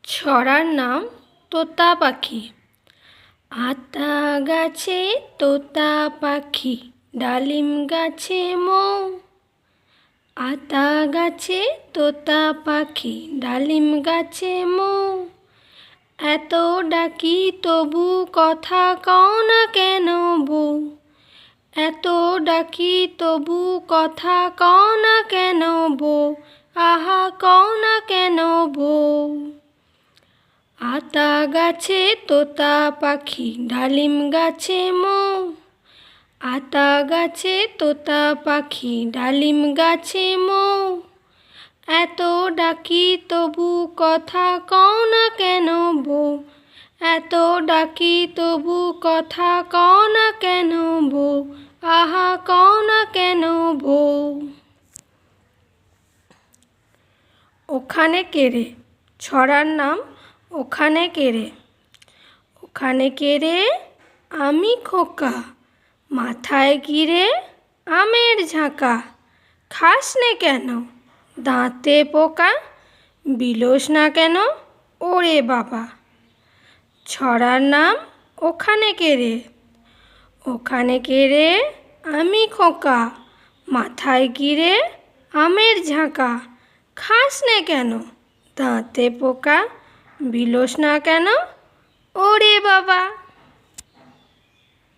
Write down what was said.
ছড়ার নাম তোতা পাখি। আতা গাছে তোতা পাখি, ডালিম গাছে মৌ। আতা গাছে তোতা পাখি, ডালিম গাছে মৌ। এত ডাকি তবু কথা কও না কেন বউ? এত ডাকি তবু কথা কও না কেন বউ? আহা কও না কেন বউ? আতা গাছে তোতা পাখি, ডালিম গাছে মৌ। আতা গাছে তোতা পাখি, ডালিম গাছে মৌ। এত ডাকি তবু কথা কও না কেন বউ? এত ডাকি তবু কথা কও না কেন বউ? আহা কও না কেন বউ? ওখানে কেড়ে। ছড়ার নাম ওখানে কেড়ে। ওখানে কেড়ে আমি খোকা, মাথায় গিরে আমের ঝাঁকা। খাস নে কেন দাঁতে পোকা? বিলোস না কেন ওরে বাবা? ছড়ার নাম ওখানে কেড়ে। ওখানে কেড়ে আমি খোকা, মাথায় গিরে আমের ঝাঁকা। খাস নে কেন দাঁতে পোকা? বিলোস না কেন ওরে বাবা?